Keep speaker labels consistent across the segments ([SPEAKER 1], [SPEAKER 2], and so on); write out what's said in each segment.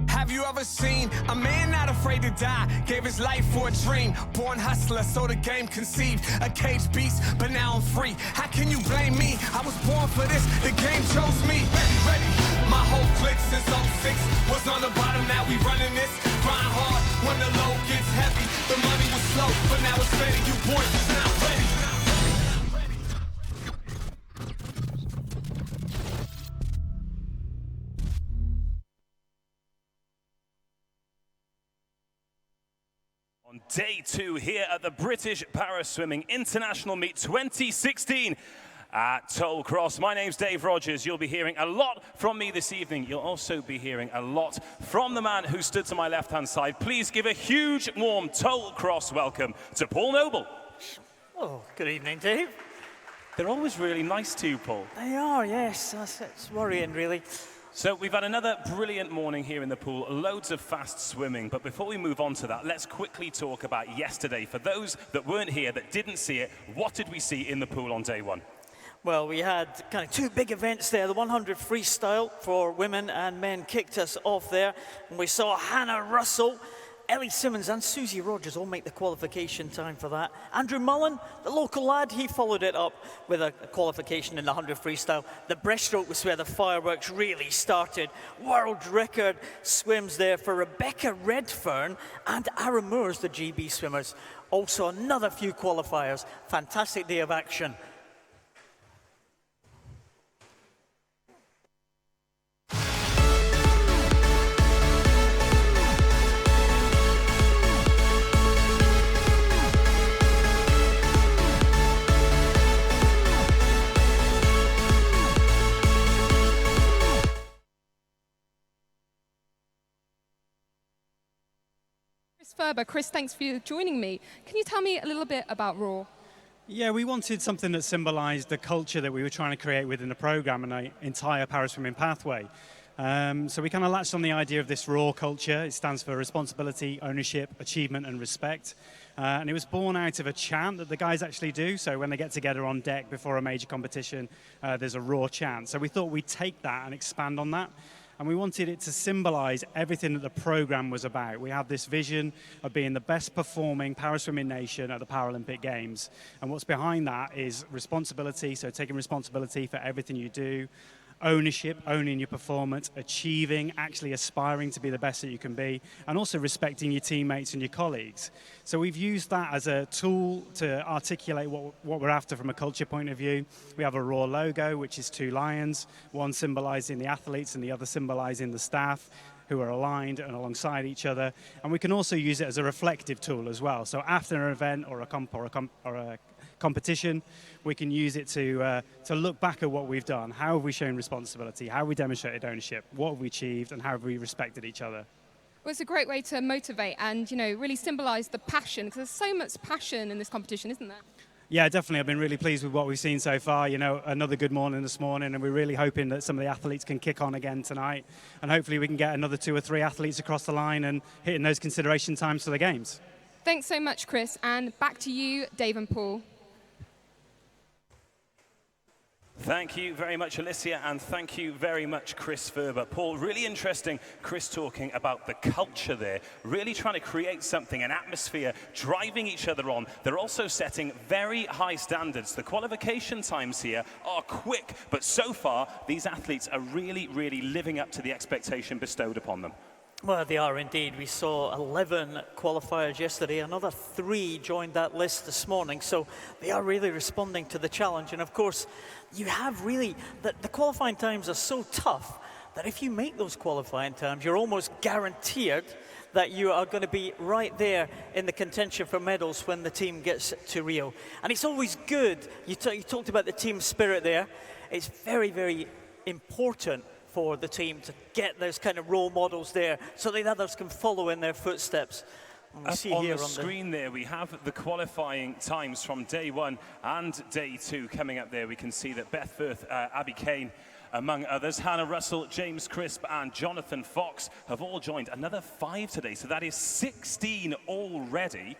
[SPEAKER 1] Have you ever seen a man not afraid to die? Gave his life for a dream. Born hustler, so the game conceived. A caged beast, but now I'm free. How can you blame me? I was born for this, the game chose me. Ready. My whole clique since '06 was on the bottom, now we running this. Grind hard when the load gets heavy. The money was slow, but now it's steady. You boys is not ready.
[SPEAKER 2] On day 2 here at the British Paraswimming International Meet 2016 at Tollcross. My name's Dave Rogers. You'll be hearing a lot from me this evening. You'll also be hearing a lot from the man who stood to my left-hand side. Please give a huge, warm Tollcross welcome to Paul Noble.
[SPEAKER 3] Oh, good evening, Dave.
[SPEAKER 2] They're always really nice to you, Paul.
[SPEAKER 3] They are, yes. It's worrying, really.
[SPEAKER 2] So we've had another brilliant morning here in the pool, loads of fast swimming. But before we move on to that, let's quickly talk about yesterday. For those that weren't here, that didn't see it, what did we see in the pool on day 1?
[SPEAKER 3] Well, we had kind of 2 big events there. The 100 freestyle for women and men kicked us off there. And we saw Hannah Russell, Ellie Simmons and Susie Rogers all make the qualification time for that. Andrew Mullen, the local lad, he followed it up with a qualification in the 100 freestyle. The breaststroke was where the fireworks really started. World record swims there for Rebecca Redfern and Aaron Moores, the GB swimmers. Also another few qualifiers. Fantastic day of action.
[SPEAKER 4] Ferber. Chris, thanks for joining me. Can you tell me a little bit about Raw?
[SPEAKER 5] Yeah, we wanted something that symbolized the culture that we were trying to create within the program and an entire paraswimming pathway. So we kind of latched on the idea of this Raw culture. It stands for responsibility, ownership, achievement, and respect. And it was born out of a chant that the guys actually do. So when they get together on deck before a major competition, there's a Raw chant. So we thought we'd take that and expand on that. And we wanted it to symbolize everything that the program was about. We have this vision of being the best performing paraswimming nation at the Paralympic Games. And what's behind that is responsibility, so taking responsibility for everything you do, ownership, owning your performance, achieving, actually aspiring to be the best that you can be, and also respecting your teammates and your colleagues. So we've used that as a tool to articulate what we're after from a culture point of view. We have a Raw logo, which is 2 lions, one symbolizing the athletes and the other symbolizing the staff, who are aligned and alongside each other. And we can also use it as a reflective tool as well. So after an event or a competition, we can use it to look back at what we've done. How have we shown responsibility? How have we demonstrated ownership? What have we achieved? And how have we respected each other?
[SPEAKER 4] Well, it's a great way to motivate and, you know, really symbolize the passion, because there's so much passion in this competition, isn't there?
[SPEAKER 5] Yeah, definitely. I've been really pleased with what we've seen so far. You know, another good morning this morning, and we're really hoping that some of the athletes can kick on again tonight. And hopefully we can get another 2 or 3 athletes across the line and hitting those consideration times for the games.
[SPEAKER 4] Thanks so much, Chris. And back to you, Dave and Paul.
[SPEAKER 2] Thank you very much, Alicia, and thank you very much, Chris Ferber. Paul, really interesting, Chris talking about the culture there, really trying to create something, an atmosphere, driving each other on. They're also setting very high standards. The qualification times here are quick, but so far, these athletes are really, really living up to the expectation bestowed upon them.
[SPEAKER 3] Well, they are indeed. We saw 11 qualifiers yesterday. Another 3 joined that list this morning. So they are really responding to the challenge. And of course, you have really, the qualifying times are so tough that if you make those qualifying times, you're almost guaranteed that you are going to be right there in the contention for medals when the team gets to Rio. And it's always good. You talked about the team spirit there. It's very, very important for the team to get those kind of role models there so that others can follow in their footsteps.
[SPEAKER 2] On the screen there, we have the qualifying times from day 1 and day 2 coming up there. We can see that Beth Firth, Abby Kane, among others, Hannah Russell, James Crisp, and Jonathan Fox have all joined. Another 5 today, so that is 16 already.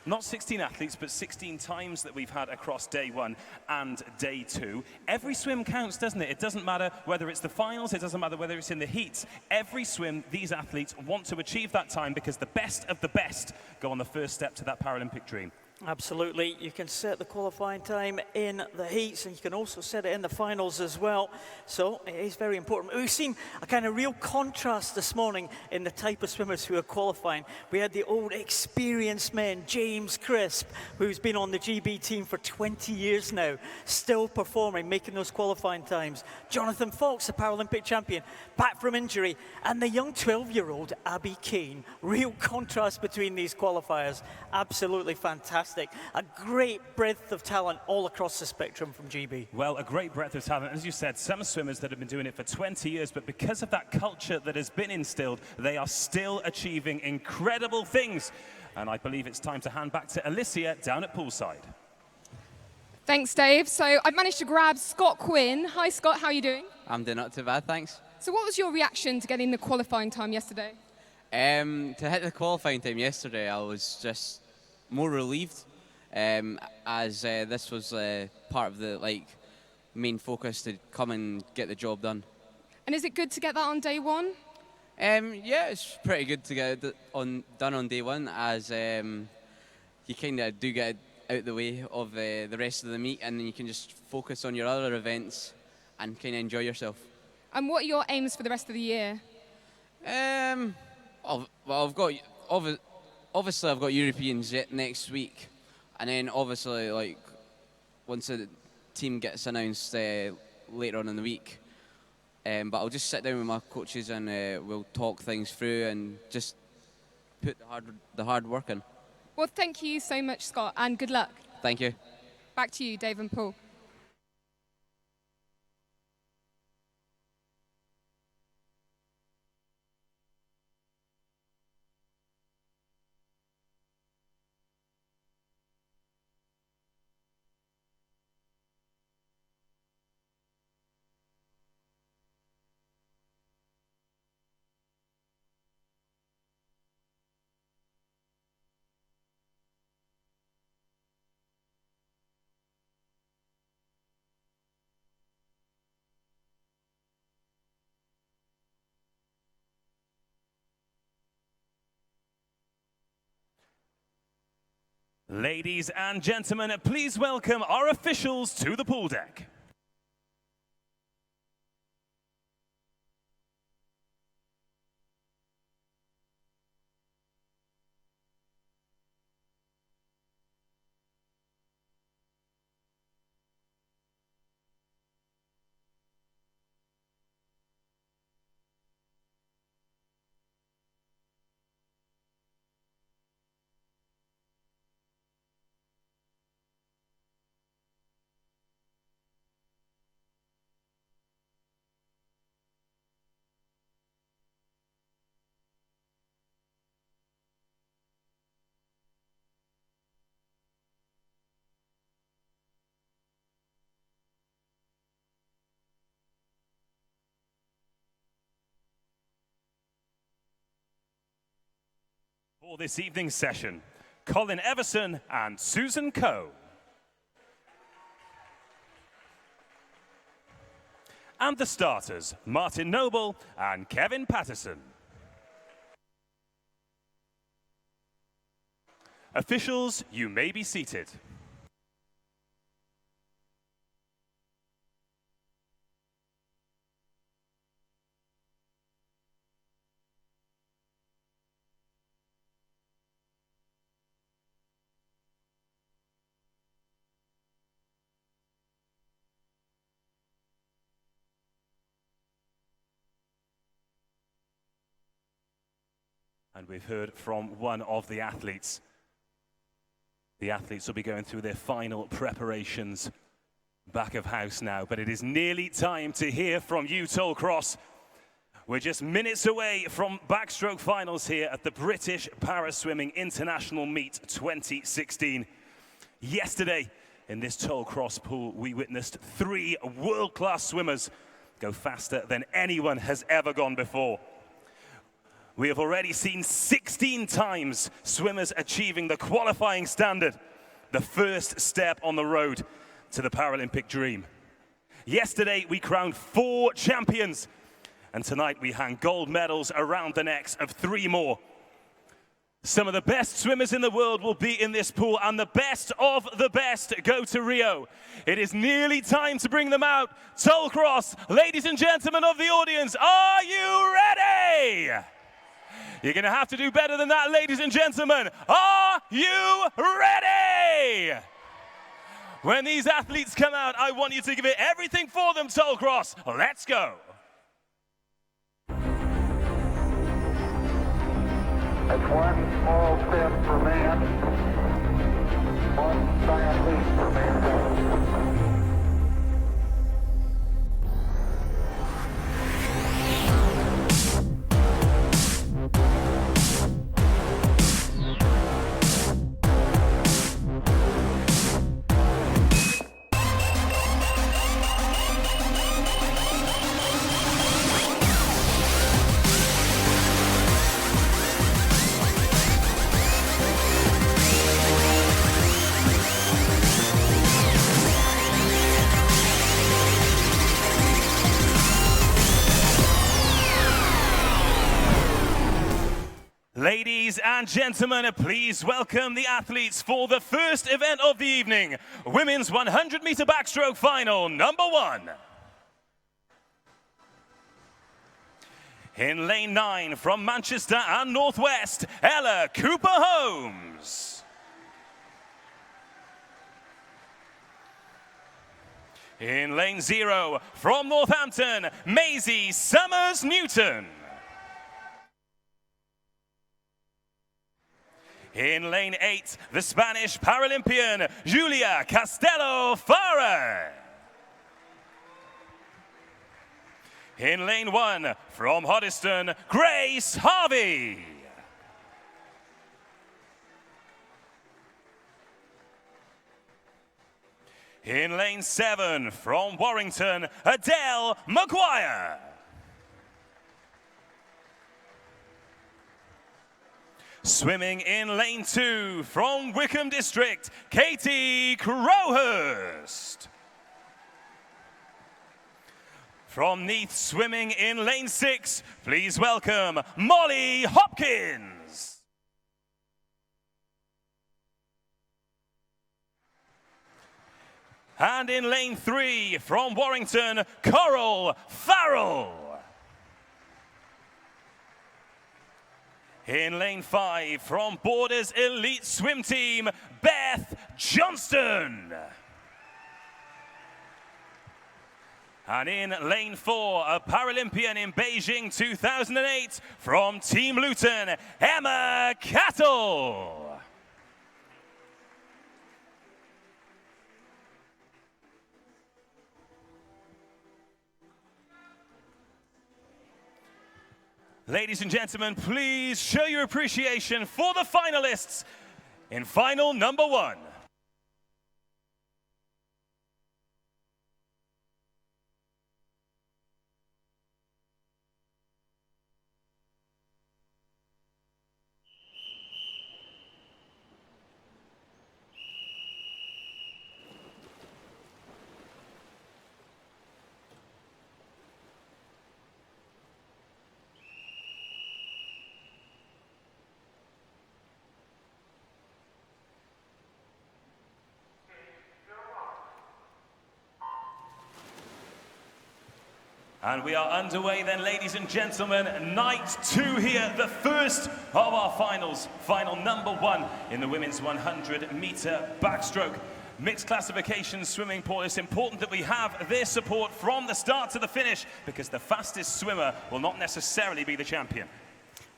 [SPEAKER 2] Not 16 athletes, but 16 times that we've had across day 1 and day 2. Every swim counts, doesn't it? It doesn't matter whether it's the finals, it doesn't matter whether it's in the heats. Every swim, these athletes want to achieve that time because the best of the best go on the first step to that Paralympic dream.
[SPEAKER 3] Absolutely. You can set the qualifying time in the heats, and you can also set it in the finals as well. So it is very important. We've seen a kind of real contrast this morning in the type of swimmers who are qualifying. We had the old experienced men, James Crisp, who's been on the GB team for 20 years now, still performing, making those qualifying times. Jonathan Fox, a Paralympic champion, back from injury, and the young 12-year-old Abby Kane. Real contrast between these qualifiers. Absolutely fantastic. A great breadth of talent all across the spectrum from GB.
[SPEAKER 2] Well, a great breadth of talent. As you said, some swimmers that have been doing it for 20 years, but because of that culture that has been instilled, they are still achieving incredible things. And I believe it's time to hand back to Alicia down at poolside.
[SPEAKER 4] Thanks, Dave. So I've managed to grab Scott Quinn. Hi, Scott. How are you doing?
[SPEAKER 6] I'm doing not too bad, thanks.
[SPEAKER 4] So what was your reaction to getting the qualifying time yesterday?
[SPEAKER 6] To hit the qualifying time yesterday, I was just more relieved, as this was part of the main focus to come and get the job done.
[SPEAKER 4] And is it good to get that on day 1?
[SPEAKER 6] Yeah, it's pretty good to get it done on day 1, as you kind of do get it out the way of the rest of the meet, and then you can just focus on your other events and kind of enjoy yourself.
[SPEAKER 4] And what are your aims for the rest of the year?
[SPEAKER 6] Well, I've got obviously I've got Europeans yet next week, and then obviously once the team gets announced later on in the week. But I'll just sit down with my coaches and we'll talk things through and just put the hard work in.
[SPEAKER 4] Well, thank you so much, Scott, and good luck.
[SPEAKER 6] Thank you.
[SPEAKER 4] Back to you, Dave and Paul.
[SPEAKER 2] Ladies and gentlemen, please welcome our officials to the pool deck. For this evening's session, Colin Everson and Susan Coe. And the starters, Martin Noble and Kevin Patterson. Officials, you may be seated. And we've heard from one of the athletes. The athletes will be going through their final preparations back of house now, but it is nearly time to hear from you, Tollcross. We're just minutes away from backstroke finals here at the British Paraswimming International Meet 2016. Yesterday, in this Tollcross pool, we witnessed 3 world-class swimmers go faster than anyone has ever gone before. We have already seen 16 times swimmers achieving the qualifying standard, the first step on the road to the Paralympic dream. Yesterday, we crowned 4 champions, and tonight we hang gold medals around the necks of 3 more. Some of the best swimmers in the world will be in this pool, and the best of the best go to Rio. It is nearly time to bring them out. Tollcross, ladies and gentlemen of the audience, are you ready? You're going to have to do better than that, ladies and gentlemen. Are you ready? When these athletes come out, I want you to give it everything for them, Tollcross. Let's go.
[SPEAKER 7] It's one small step for man, one giant leap for mankind.
[SPEAKER 2] Ladies and gentlemen, please welcome the athletes for the first event of the evening, Women's 100-meter backstroke final, number 1. In lane 9, from Manchester and Northwest, Ella Cooper-Holmes. In lane 0, from Northampton, Maisie Summers-Newton. In lane 8, the Spanish Paralympian, Julia Castelo-Farah. In lane 1, from Hoddesdon, Grace Harvey. In lane 7, from Warrington, Adele Maguire. Swimming in lane 2, from Wickham District, Katie Crowhurst. From Neath, swimming in lane 6, please welcome Molly Hopkins. And in lane 3, from Warrington, Coral Farrell. In lane 5, from Borders Elite Swim Team, Beth Johnston. And in lane 4, a Paralympian in Beijing 2008, from Team Luton, Emma Cattle. Ladies and gentlemen, please show your appreciation for the finalists in final number 1. And we are underway then, ladies and gentlemen. Night 2 here, the first of our finals. Final number 1 in the women's 100-meter backstroke. Mixed classification swimming, Paul. It's important that we have their support from the start to the finish, because the fastest swimmer will not necessarily be the champion.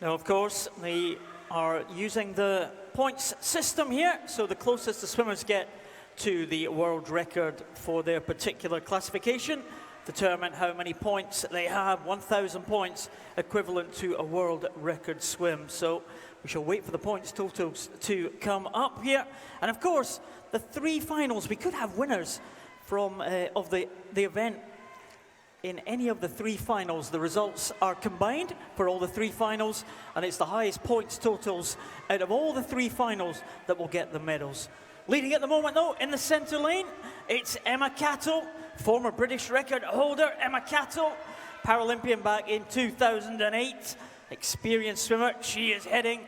[SPEAKER 3] Now, of course, they are using the points system here, so the closest the swimmers get to the world record for their particular classification determine how many points they have. 1,000 points equivalent to a world record swim. So we shall wait for the points totals to come up here. And of course, the 3 finals, we could have winners from of the event in any of the three finals. The results are combined for all the three finals, and it's the highest points totals out of all the three finals that will get the medals. Leading at the moment, though, in the centre lane, it's Emma Cattle, former British record holder. Emma Cattle, Paralympian back in 2008, experienced swimmer. She is heading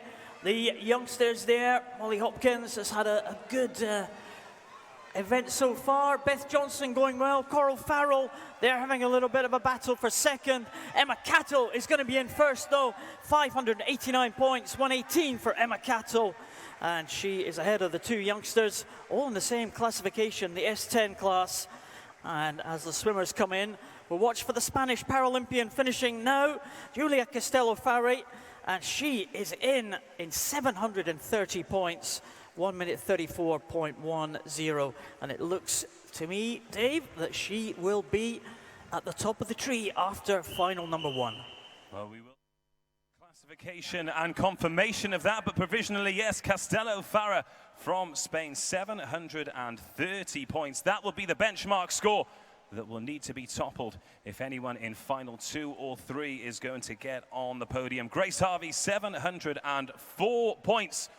[SPEAKER 3] the youngsters there. Molly Hopkins has had a good event so far. Beth Johnson going well. Coral Farrell, they're having a little bit of a battle for second. Emma Cattle is going to be in first, though. 589 points, 118 for Emma Cattle. And she is ahead of the two youngsters, all in the same classification, the S10 class. And as the swimmers come in, we'll watch for the Spanish Paralympian finishing now, Julia Castello-Farre, and she is in 730 points, 1 minute 34.10. And it looks to me, Dave, that she will be at the top of the tree after final number one.
[SPEAKER 2] Well, we will. Classification and confirmation of that, but provisionally, yes, Castello-Farre from Spain, 730 points. That will be the benchmark score that will need to be toppled if anyone in final 2 or 3 is going to get on the podium. Grace Harvey, 704 points.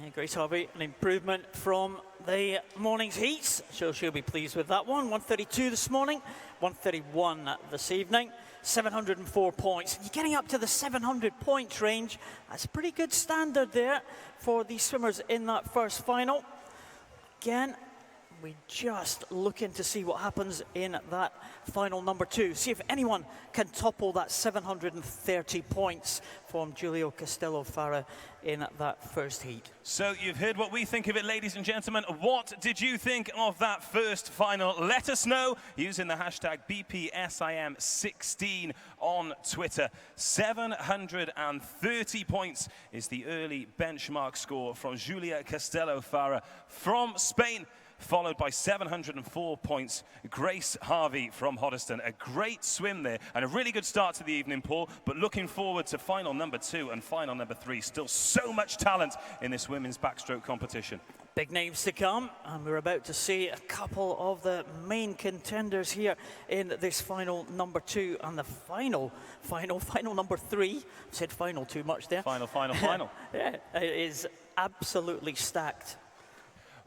[SPEAKER 3] Yeah, Grace Harvey, an improvement from the morning's heats, so she'll be pleased with that one. 132 this morning, 131 this evening, 704 points. You're getting up to the 700 points range. That's a pretty good standard there for the swimmers in that first final. Again, we just looking to see what happens in that final number 2. See if anyone can topple that 730 points from Julia Castello-Farre in that first heat.
[SPEAKER 2] So you've heard what we think of it, ladies and gentlemen. What did you think of that first final? Let us know using the hashtag BPSIM16 on Twitter. 730 points is the early benchmark score from Julia Castello-Farre from Spain, followed by 704 points, Grace Harvey from Hoddesdon. A great swim there and a really good start to the evening, Paul, but looking forward to final number 2 and final number 3. Still so much talent in this women's backstroke competition.
[SPEAKER 3] Big names to come, and we're about to see a couple of the main contenders here in this final number 2 and the final number 3. I said final too much there.
[SPEAKER 2] Final.
[SPEAKER 3] Yeah, it is absolutely stacked.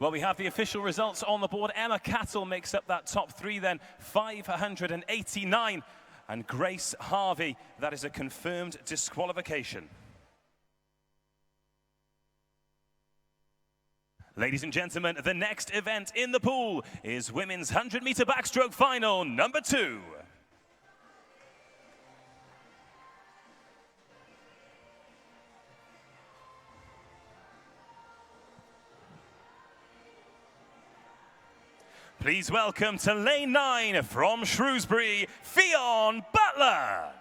[SPEAKER 2] Well, we have the official results on the board. Emma Cattle makes up that top 3 then, 589. And Grace Harvey, that is a confirmed disqualification. Ladies and gentlemen, the next event in the pool is women's 100-meter backstroke final number 2. Please welcome to lane 9 from Shrewsbury, Fionn Butler.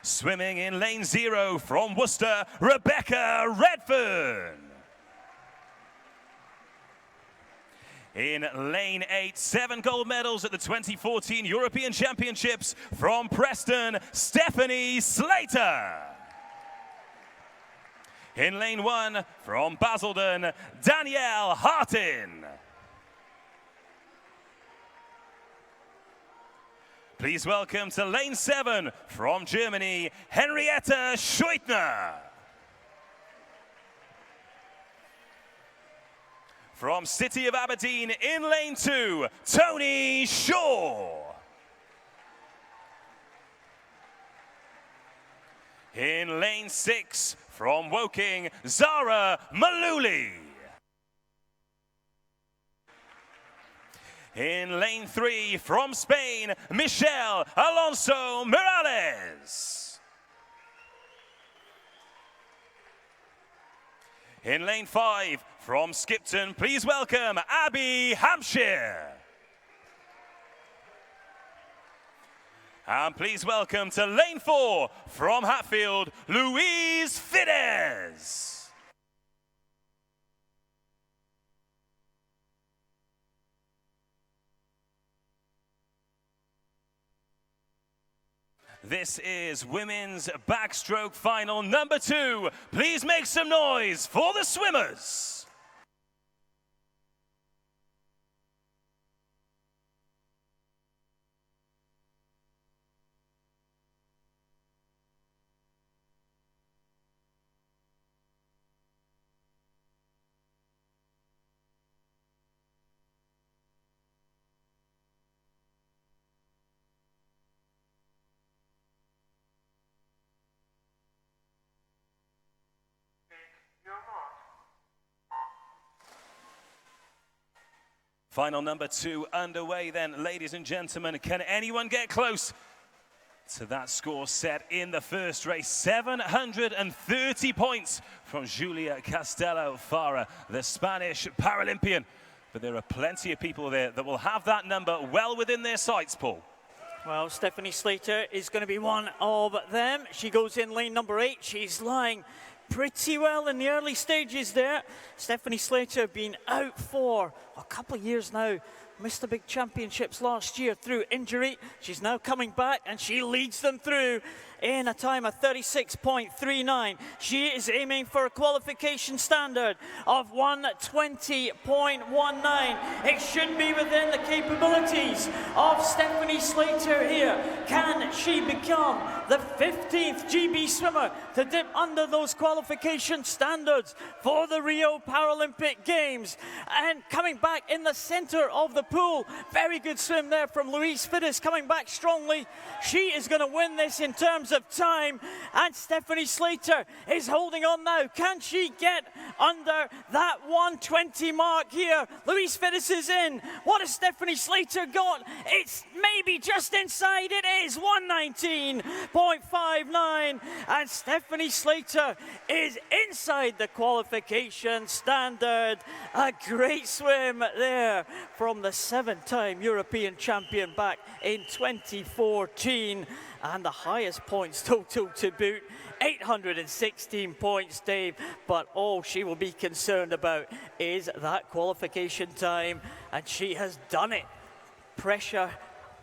[SPEAKER 2] Swimming in lane 0 from Worcester, Rebecca Redfern. In lane 8, 7 gold medals at the 2014 European Championships from Preston, Stephanie Slater. In lane 1, from Basildon, Danielle Hartin. Please welcome to lane 7, from Germany, Henrietta Scheutner. From City of Aberdeen, in lane 2, Tony Shaw. In lane 6, from Woking, Zara Maluli. In lane 3, from Spain, Michelle Alonso Morales. In lane 5, from Skipton, please welcome Abby Hampshire. And please welcome to lane 4, from Hatfield, Louise Fidesz. This is women's backstroke final number 2. Please make some noise for the swimmers. Final number 2 underway then, ladies and gentlemen. Can anyone get close to that score set in the first race? 730 points from Julia Castelo Farah, the Spanish Paralympian. But there are plenty of people there that will have that number well within their sights, Paul.
[SPEAKER 3] Well, Stephanie Slater is going to be one of them. She goes in lane number 8. She's lying pretty well in the early stages there. Stephanie Slater been out for a couple of years now. Missed the big championships last year through injury. She's now coming back and she leads them through in a time of 36.39. She is aiming for a qualification standard of 120.19. It should be within the capabilities of Stephanie Slater here. Can she become the 15th GB swimmer to dip under those qualification standards for the Rio Paralympic Games? And coming back in the center of the pool, very good swim there from Louise Fittis, coming back strongly. She is going to win this in terms of time, and Stephanie Slater is holding on now. Can she get under that 120 mark here? Louise Fittis is in. What has Stephanie Slater got? It's maybe just inside. It is 119.59, and Stephanie Slater is inside the qualification standard. A great swim there from the 7-time European champion back in 2014, and the highest points total to boot, 816 points, Dave. But all she will be concerned about is that qualification time, and she has done it. Pressure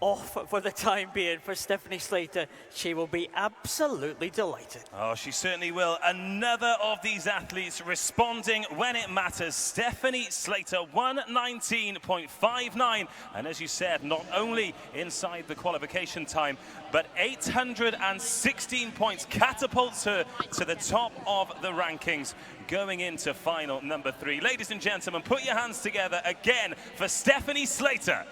[SPEAKER 3] off for the time being for Stephanie Slater. She will be absolutely delighted.
[SPEAKER 2] Oh, she certainly will. Another of these athletes responding when it matters. Stephanie Slater, 119.59. And as you said, not only inside the qualification time, but 816 points catapults her to the top of the rankings going into final number 3. Ladies and gentlemen, put your hands together again for Stephanie Slater.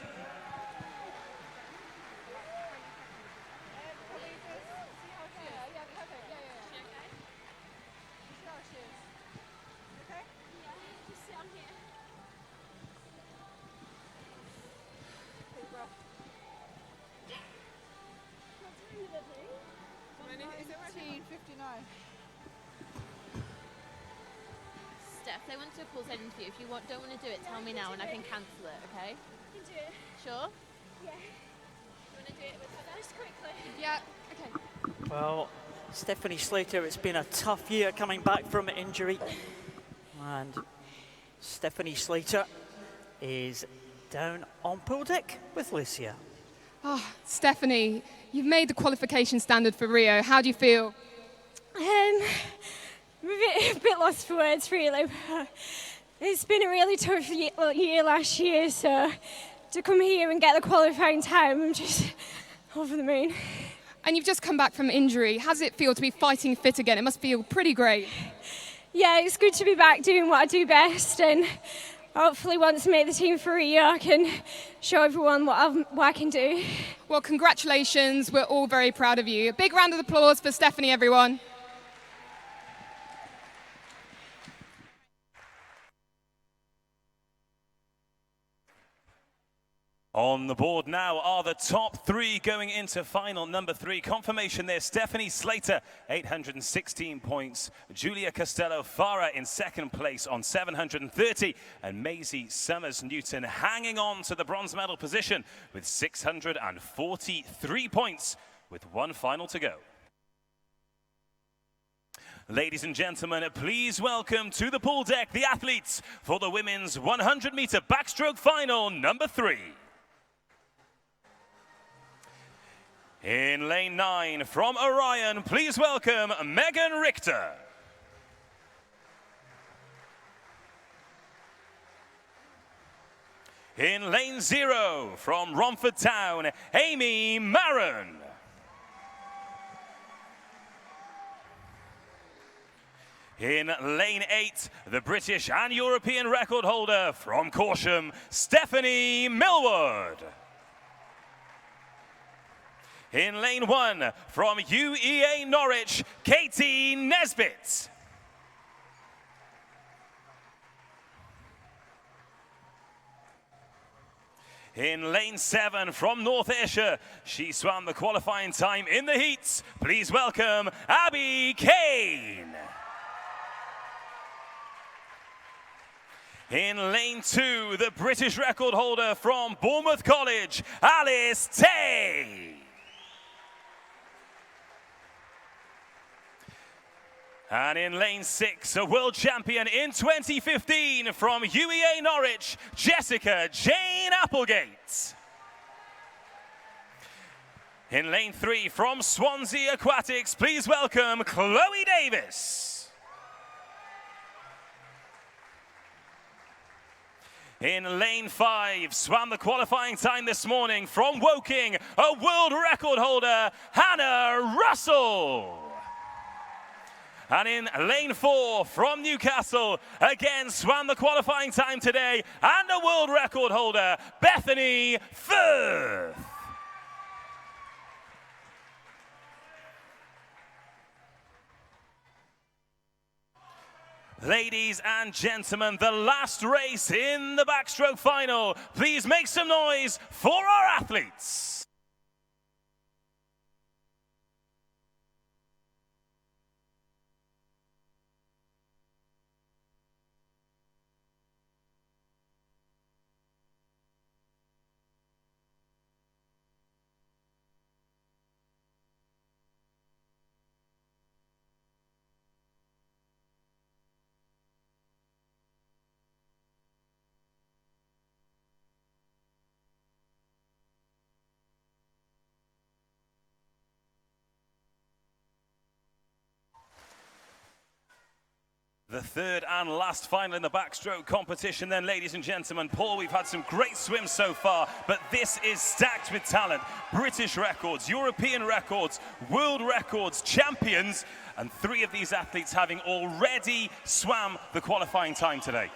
[SPEAKER 8] Steph, they want to pause an interview. If you don't want to do it, tell me now and I can cancel it, okay?
[SPEAKER 9] You can do it.
[SPEAKER 8] Sure?
[SPEAKER 9] Yeah. You want to do it with her just quickly?
[SPEAKER 4] Yeah, okay.
[SPEAKER 3] Well, Stephanie Slater, it's been a tough year coming back from injury. And Stephanie Slater is down on pool deck with Lucia.
[SPEAKER 4] Oh, Stephanie, you've made the qualification standard for Rio. How do you feel?
[SPEAKER 9] I'm a bit lost for words, really. It's been a really tough year last year, so to come here and get the qualifying time, I'm just over the moon.
[SPEAKER 4] And you've just come back from injury. How does it feel to be fighting fit again? It must feel pretty great.
[SPEAKER 9] Yeah, it's good to be back doing what I do best, and hopefully once I make the team for Rio, I can show everyone what I can do.
[SPEAKER 4] Well, congratulations. We're all very proud of you. A big round of applause for Stephanie, everyone.
[SPEAKER 2] On the board now are the top 3 going into final number 3. Confirmation there, Stephanie Slater, 816 points. Julia Castelo Farah in second place on 730. And Maisie Summers-Newton hanging on to the bronze medal position with 643 points with one final to go. Ladies and gentlemen, please welcome to the pool deck the athletes for the women's 100-meter backstroke final number 3. In lane 9 from Orion, please welcome Megan Richter. In lane 0 from Romford Town, Amy Maron. In lane 8, the British and European record holder from Corsham, Stephanie Millward. In lane 1, from UEA Norwich, Katie Nesbitt. In lane 7 from North Ayrshire, she swam the qualifying time in the heats. Please welcome Abby Kane. In lane 2, the British record holder from Bournemouth College, Alice Tay. And in lane 6, a world champion in 2015 from UEA Norwich, Jessica Jane Applegate. In lane 3 from Swansea Aquatics, please welcome Chloe Davis. In lane 5, swam the qualifying time this morning from Woking, a world record holder, Hannah Russell. And in lane 4 from Newcastle, again swam the qualifying time today, and a world record holder, Bethany Firth. Ladies and gentlemen, the last race in the backstroke final. Please make some noise for our athletes. The third and last final in the backstroke competition then, ladies and gentlemen. Paul, we've had some great swims so far, but this is stacked with talent. British records, European records, world records, champions, and 3 of these athletes having already swam the qualifying time today.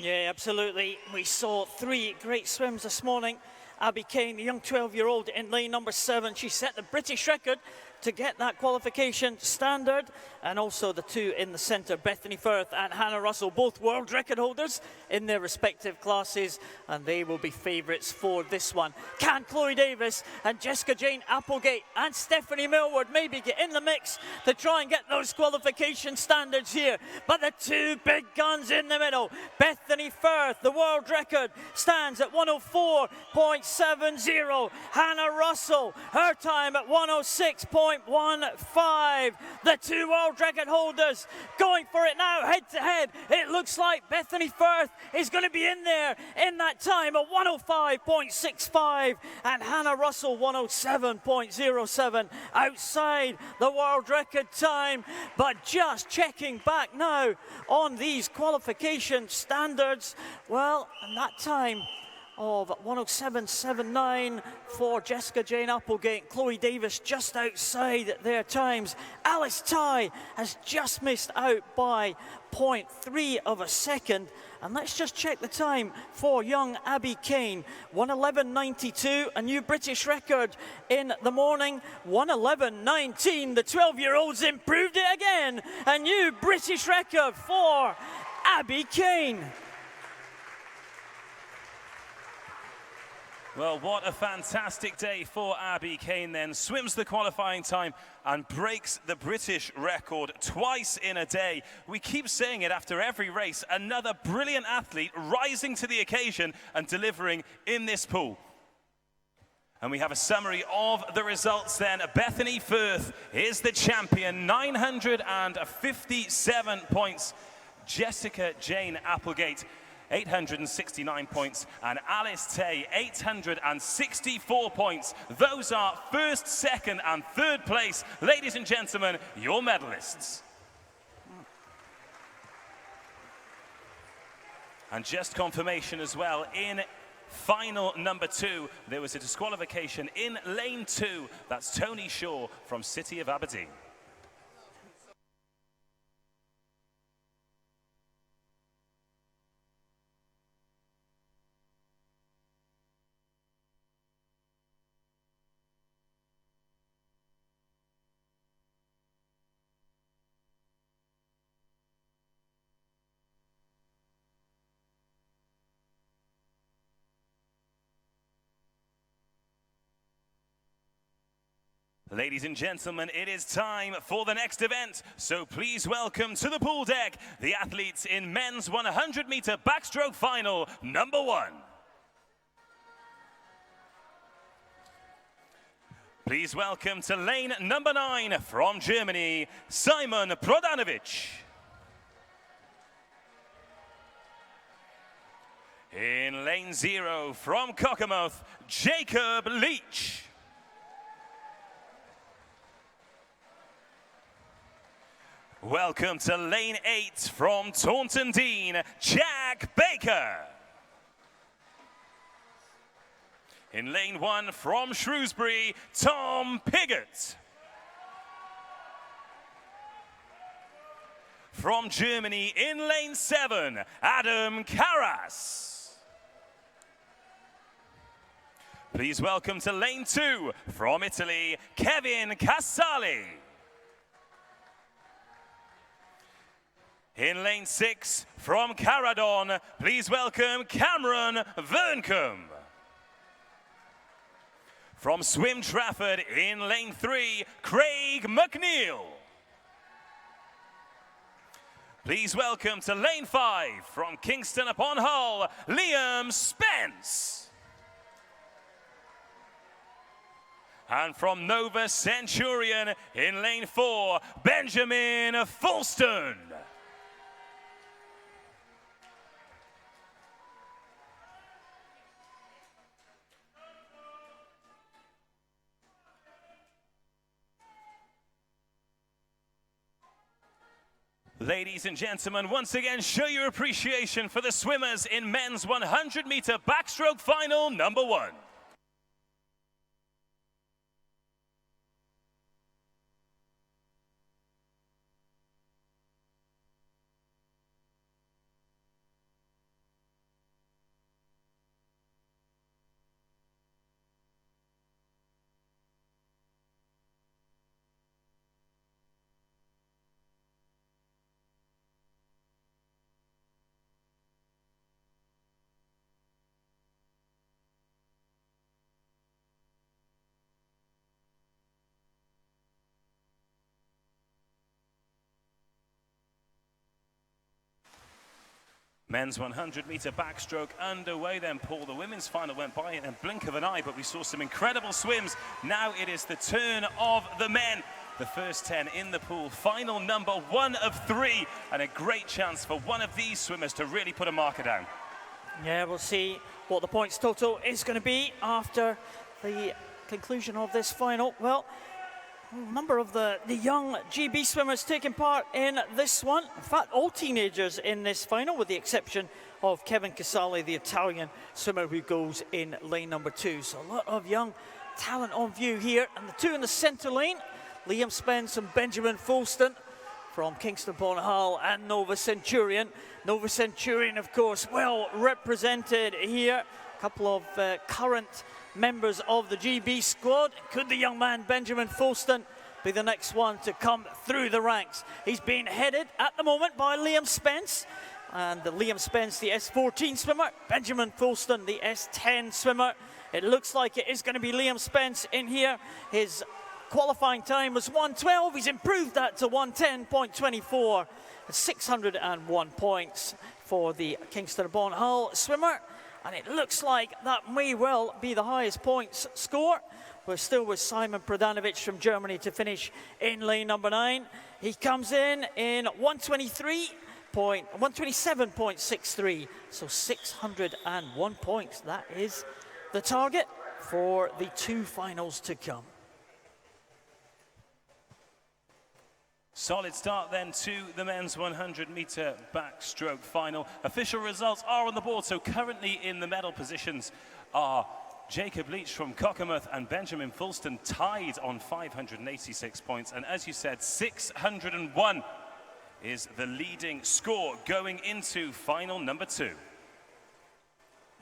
[SPEAKER 3] Yeah, absolutely. We saw 3 great swims this morning. Abby Kane, the young 12-year-old in lane number 7, she set the British record to get that qualification standard, and also the 2 in the centre, Bethany Firth and Hannah Russell, both world record holders in their respective classes, and they will be favourites for this one. Can Chloe Davis and Jessica Jane Applegate and Stephanie Millward maybe get in the mix to try and get those qualification standards here? But the 2 big guns in the middle, Bethany Firth, the world record stands at 104.70. Hannah Russell, her time at 106.15. The 2 world record holders going for it now, head to head. It looks like Bethany Firth is going to be in there in that time at 105.65, and Hannah Russell 107.07 outside the world record time. But just checking back now on these qualification standards, well, and that time of 107.79 for Jessica Jane Applegate. Chloe Davis just outside their times. Alice Ty has just missed out by 0.3 of a second. And let's just check the time for young Abby Kane. 111.92, a new British record in the morning. 111.19, the 12-year-olds improved it again. A new British record for Abby Kane.
[SPEAKER 2] Well, what a fantastic day for Abby Kane then. Swims the qualifying time and breaks the British record twice in a day. We keep saying it after every race. Another brilliant athlete rising to the occasion and delivering in this pool. And we have a summary of the results then. Bethany Firth is the champion, 957 points. Jessica Jane Applegate 869 points, and Alice Tay, 864 points. Those are first, second, and third place. Ladies and gentlemen, your medalists. And just confirmation as well, in final number 2, there was a disqualification in lane 2. That's Tony Shaw from City of Aberdeen. Ladies and gentlemen, it is time for the next event. So please welcome to the pool deck the athletes in men's 100-meter backstroke final number 1. Please welcome to lane number 9 from Germany, Simon Prodanovic. In lane 0 from Cockermouth, Jacob Leach. Welcome to lane 8 from Taunton Dean, Jack Baker. In lane 1 from Shrewsbury, Tom Piggott. From Germany in lane 7, Adam Karas. Please welcome to lane 2 from Italy, Kevin Casali. In lane 6, from Caradon, please welcome Cameron Verncombe. From Swim Trafford, in lane 3, Craig McNeil. Please welcome to lane 5, from Kingston upon Hull, Liam Spence. And from Nova Centurion, in lane 4, Benjamin Fulston. Ladies and gentlemen, once again, show your appreciation for the swimmers in men's 100-meter backstroke final number 1. Men's 100-meter backstroke underway then, Paul. The women's final went by in a blink of an eye, but we saw some incredible swims. Now it is the turn of the men. The first 10 in the pool. Final number 1 of 3, and a great chance for one of these swimmers to really put a marker down.
[SPEAKER 3] Yeah, we'll see what the points total is going to be after the conclusion of this final. Well, a number of the young GB swimmers taking part in this one. In fact, all teenagers in this final, with the exception of Kevin Casali, the Italian swimmer who goes in lane number 2. So a lot of young talent on view here. And the 2 in the centre lane, Liam Spence and Benjamin Fulston from Kingston upon Hull and Nova Centurion. Nova Centurion, of course, well represented here. A couple of current members of the GB squad. Could the young man Benjamin Fulston be the next one to come through the ranks? He's being headed at the moment by Liam Spence, and Liam Spence, the S14 swimmer, Benjamin Fulston, the S10 swimmer. It looks like it is going to be Liam Spence in here. His qualifying time was 1:12. He's improved that to 1:10.24. 601 points for the Kingston upon Hull swimmer. And it looks like that may well be the highest points score. We're still with Simon Prodanovic from Germany to finish in lane number 9. He comes in 1:23. 127.63, so 601 points. That is the target for the two finals to come.
[SPEAKER 2] Solid start then to the men's 100-meter backstroke final. Official results are on the board, so currently in the medal positions are Jacob Leach from Cockermouth and Benjamin Fulston tied on 586 points. And as you said, 601 is the leading score going into final number 2.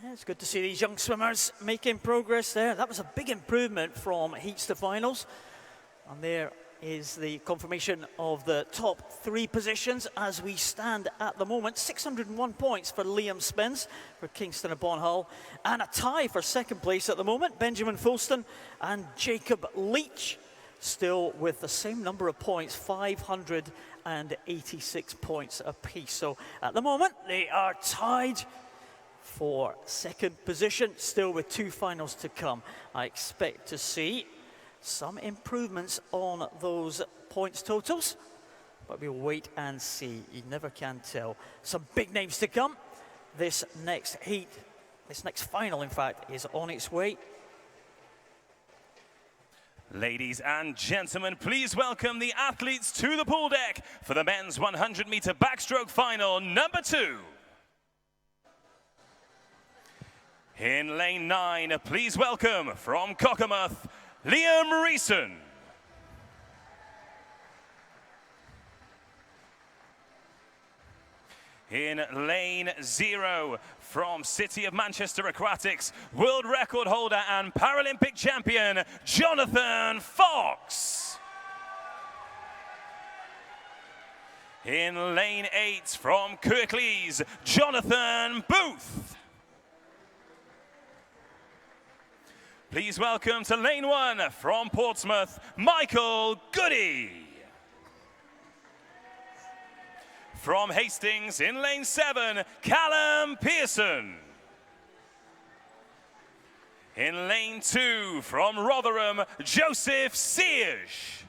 [SPEAKER 3] Yeah, it's good to see these young swimmers making progress there. That was a big improvement from heats to finals. And there is the confirmation of the top 3 positions as we stand at the moment. 601 points for Liam Spence for Kingston upon Hull, and a tie for second place at the moment. Benjamin Fulston and Jacob Leach still with the same number of points, 586 points apiece. So at the moment they are tied for second position, still with 2 finals to come. I expect to see some improvements on those points totals, but we'll wait and see. You never can tell. Some big names to come. This next heat, this next final, in fact, is on its way.
[SPEAKER 2] Ladies and gentlemen, please welcome the athletes to the pool deck for the men's 100-meter backstroke final number 2. In lane 9, please welcome from Cockermouth, Liam Reeson. In lane 0, from City of Manchester Aquatics, world record holder and Paralympic champion, Jonathan Fox. In lane 8, from Kirklees, Jonathan Booth. Please welcome to lane 1 from Portsmouth, Michael Goody. From Hastings in lane 7, Callum Pearson. In lane 2 from Rotherham, Joseph Search.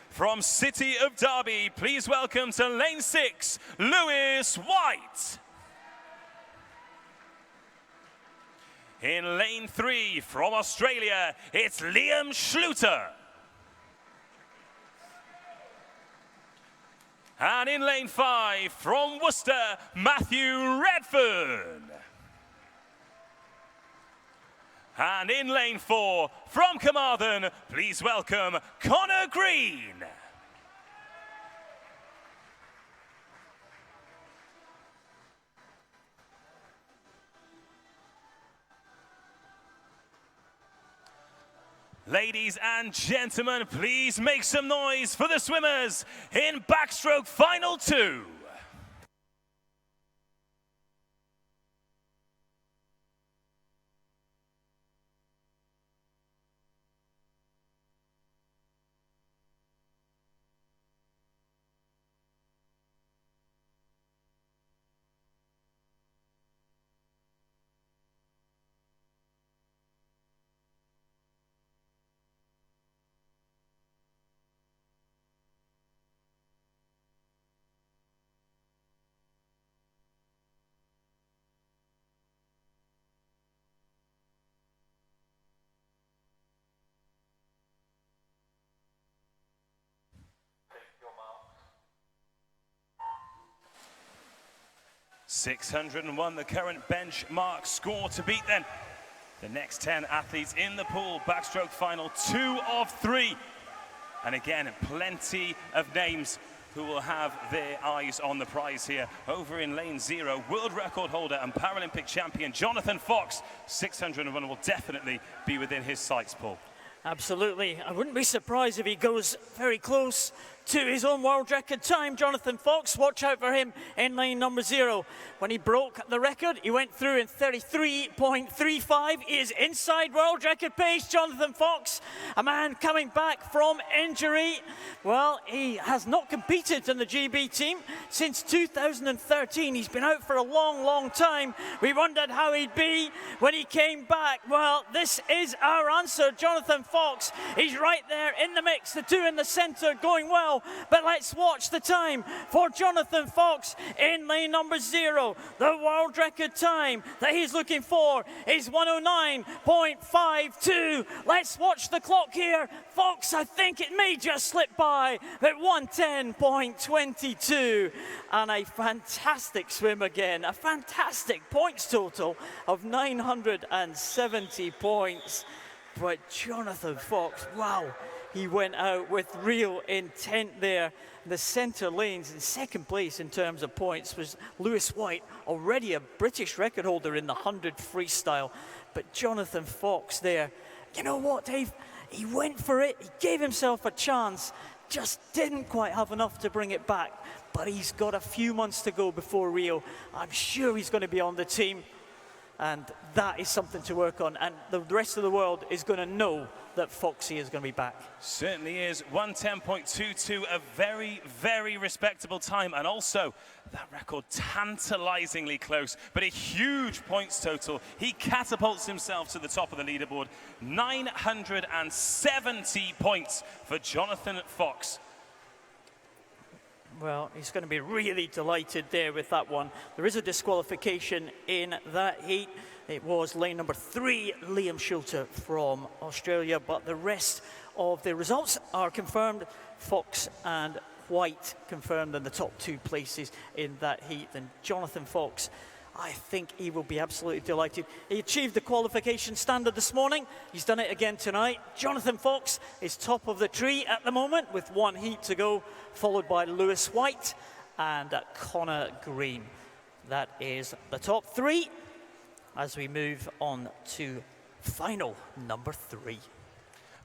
[SPEAKER 2] From City of Derby, please welcome to lane 6, Lewis White. In lane 3, from Australia, it's Liam Schluter. And in lane 5, from Worcester, Matthew Redfern. And in lane 4, from Carmarthen, please welcome Connor Green. Ladies and gentlemen, please make some noise for the swimmers in backstroke final 2. .601, the current benchmark score to beat then. The next 10 athletes in the pool, backstroke final 2 of 3. And again, plenty of names who will have their eyes on the prize here. Over in lane 0, world record holder and Paralympic champion Jonathan Fox. 601 will definitely be within his sights, Paul.
[SPEAKER 3] Absolutely. I wouldn't be surprised if he goes very close to his own world record time. Jonathan Fox, watch out for him in lane number 0. When he broke the record, he went through in 33.35. He is inside world record pace. Jonathan Fox, a man coming back from injury. Well, he has not competed in the GB team since 2013. He's been out for a long, long time. We wondered how he'd be when he came back. Well, this is our answer. Jonathan Fox, he's right there in the mix. The 2 in the center going well. now. But let's watch the time for Jonathan Fox in lane number 0. The world record time that he's looking for is 109.52. Let's watch the clock here. Fox, I think it may just slip by at 110.22. And a fantastic swim again. A fantastic points total of 970 points. But Jonathan Fox, wow, he went out with real intent there. The centre lanes in second place in terms of points was Lewis White, already a British record holder in the 100 freestyle. But Jonathan Fox there, you know what, Dave? He went for it, he gave himself a chance, just didn't quite have enough to bring it back. But he's got a few months to go before Rio. I'm sure he's going to be on the team. And that is something to work on. And the rest of the world is going to know that Foxy is going to be back.
[SPEAKER 2] Certainly is. 110.22, a very, very respectable time. And also, that record tantalizingly close, but a huge points total. He catapults himself to the top of the leaderboard. 970 points for Jonathan Fox.
[SPEAKER 3] Well, he's going to be really delighted there with that one. There is a disqualification in that heat. It was lane number 3, Liam Schulter from Australia, but the rest of the results are confirmed. Fox and White confirmed in the top 2 places in that heat. And Jonathan Fox, I think he will be absolutely delighted. He achieved the qualification standard this morning. He's done it again tonight. Jonathan Fox is top of the tree at the moment with 1 heat to go, followed by Lewis White and Connor Green. That is the top 3 as we move on to final number 3.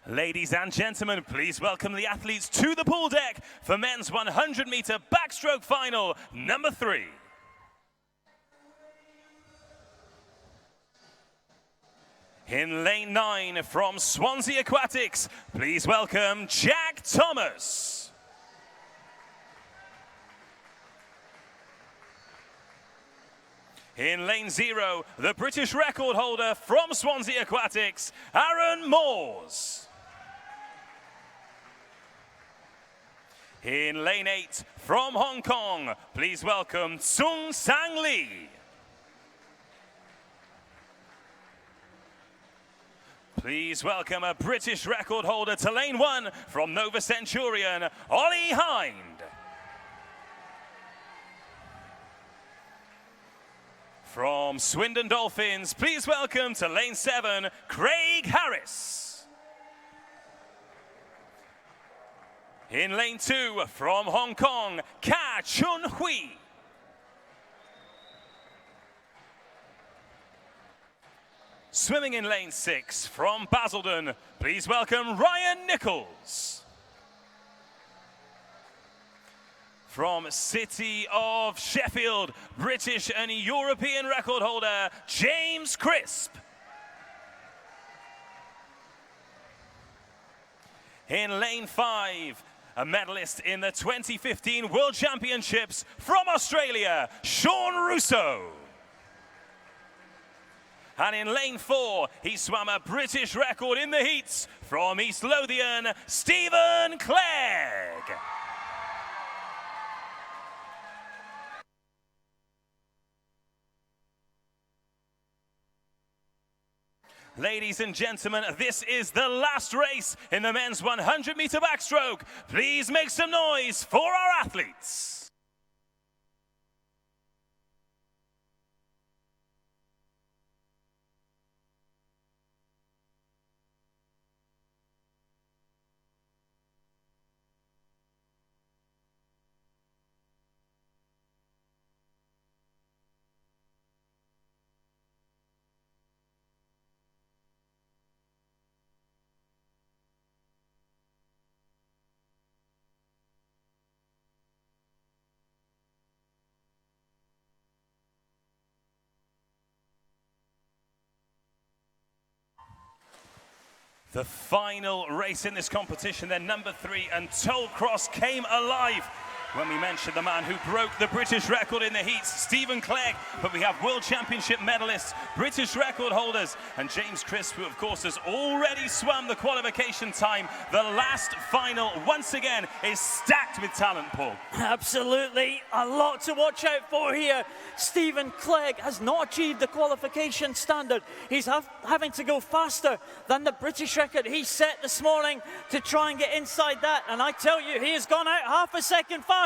[SPEAKER 2] Ladies and gentlemen, please welcome the athletes to the pool deck for men's 100-meter backstroke final number 3. In lane 9 from Swansea Aquatics, please welcome Jack Thomas. In lane 0, the British record holder from Swansea Aquatics, Aaron Moores. In lane 8 from Hong Kong, please welcome Tsung Sang Lee. Please welcome a British record holder to lane 1 from Nova Centurion, Ollie Hind. From Swindon Dolphins, please welcome to lane 7, Craig Harris. In lane 2, from Hong Kong, Ka Chun Hui. Swimming in lane 6, from Basildon, please welcome Ryan Nichols. From City of Sheffield, British and European record holder, James Crisp. In lane 5, a medalist in the 2015 World Championships from Australia, Sean Russo. And in lane 4, he swam a British record in the heats from East Lothian, Stephen Clegg. Ladies and gentlemen, this is the last race in the men's 100-meter backstroke. Please make some noise for our athletes. The final race in this competition, then number 3, and Toll Cross came alive. when we mentioned the man who broke the British record in the heats, Stephen Clegg, but we have World Championship medalists, British record holders, and James Crisp, who of course has already swum the qualification time. The last final, once again, is stacked with talent, Paul.
[SPEAKER 3] Absolutely, a lot to watch out for here. Stephen Clegg has not achieved the qualification standard. He's having to go faster than the British record he set this morning to try and get inside that, and I tell you, he has gone out half a second faster.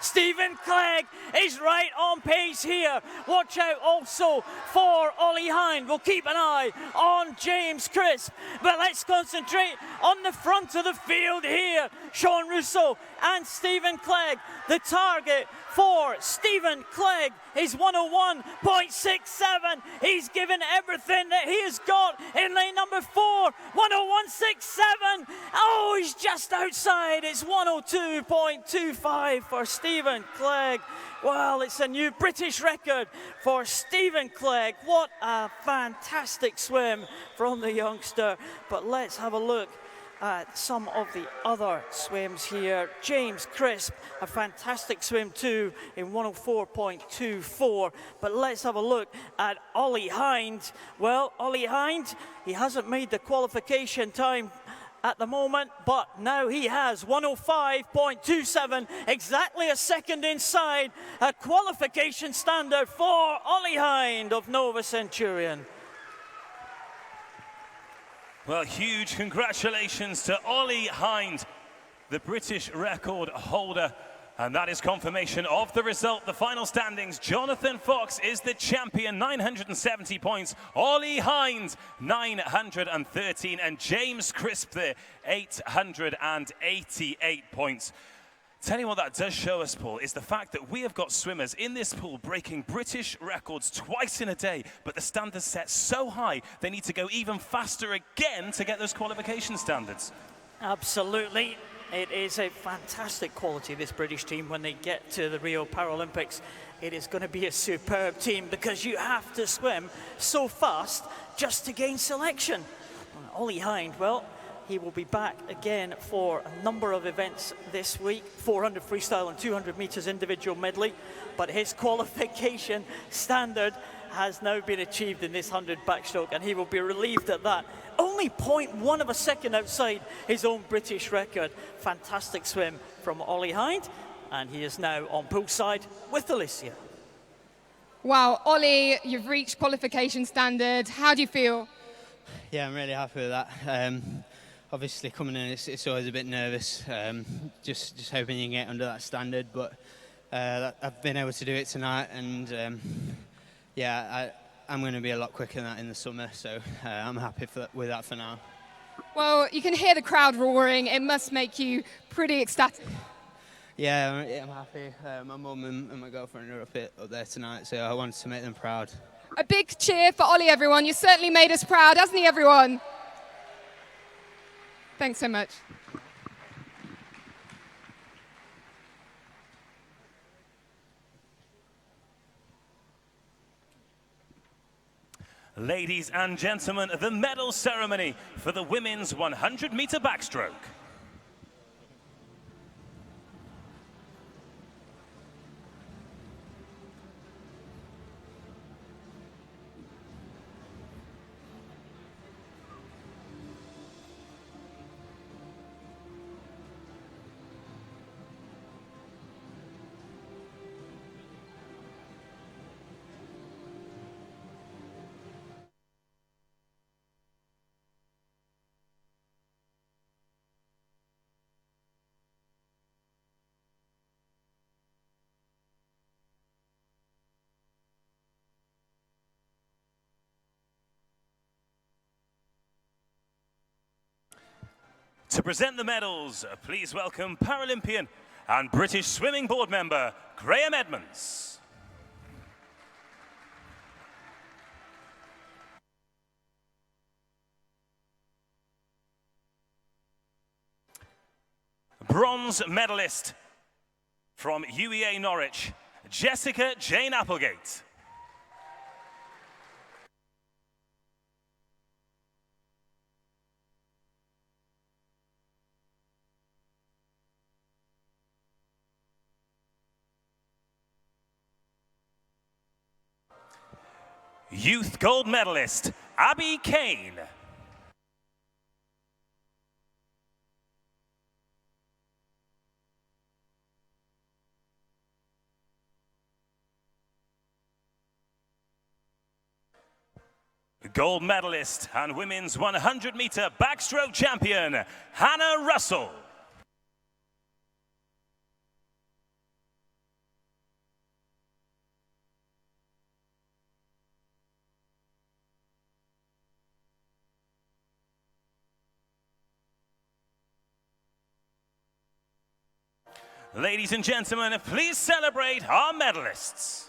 [SPEAKER 3] Stephen Clegg is right on pace here. Watch out also for Ollie Hind. We'll keep an eye on James Crisp, but let's concentrate on the front of the field here. Sean Russo and Stephen Clegg. The target for Stephen Clegg is 101.67. He's given everything that he has got in lane number 4. 101.67. Oh, he's just outside. It's 102.25 for Stephen Clegg. Well, it's a new British record for Stephen Clegg. What a fantastic swim from the youngster. But let's have a look at some of the other swims here. James Crisp, a fantastic swim too in 104.24. But let's have a look at Ollie Hind. Well, Ollie Hind, he hasn't made the qualification time at the moment, but now he has 105.27, exactly a second inside a qualification standard for Ollie Hind of Nova Centurion.
[SPEAKER 2] Well, huge congratulations to Ollie Hind, the British record holder. And that is confirmation of the result. The final standings, Jonathan Fox is the champion, 970 points. Ollie Hind, 913. And James Crisp there, 888 points. Tell you what that does show us, Paul, is the fact that we have got swimmers in this pool breaking British records twice in a day, but the standards set so high, they need to go even faster again to get those qualification standards.
[SPEAKER 3] Absolutely. It is a fantastic quality, this British team, when they get to the Rio Paralympics. It is going to be a superb team because you have to swim so fast just to gain selection. Ollie Hind, well, he will be back again for a number of events this week, 400 freestyle and 200 meters individual medley, but his qualification standard has now been achieved in this 100 backstroke, and he will be relieved at that. Only 0.1 of a second outside his own British record. Fantastic swim from Ollie Hind, and he is now on poolside with Alicia.
[SPEAKER 4] Wow, Ollie, you've reached qualification standard. How do you feel?
[SPEAKER 10] Yeah, I'm really happy with that. Obviously, coming in, it's always a bit nervous. Just hoping you can get under that standard, but I've been able to do it tonight, and yeah, I'm going to be a lot quicker than that in the summer, so I'm happy with that for now.
[SPEAKER 4] Well, you can hear the crowd roaring. It must make you pretty ecstatic.
[SPEAKER 10] Yeah, I'm happy. My mum and my girlfriend are up there tonight, so I wanted to make them proud.
[SPEAKER 4] A big cheer for Ollie, everyone. You certainly made us proud, hasn't he, everyone? Thanks so much.
[SPEAKER 2] Ladies and gentlemen, the medal ceremony for the women's 100-meter backstroke. To present the medals, please welcome Paralympian and British Swimming Board member, Graham Edmonds. Bronze medalist from UEA Norwich, Jessica Jane Applegate. youth gold medalist, Abby Kane. Gold medalist and women's 100-meter backstroke champion, Hannah Russell. Ladies and gentlemen, please celebrate our medalists.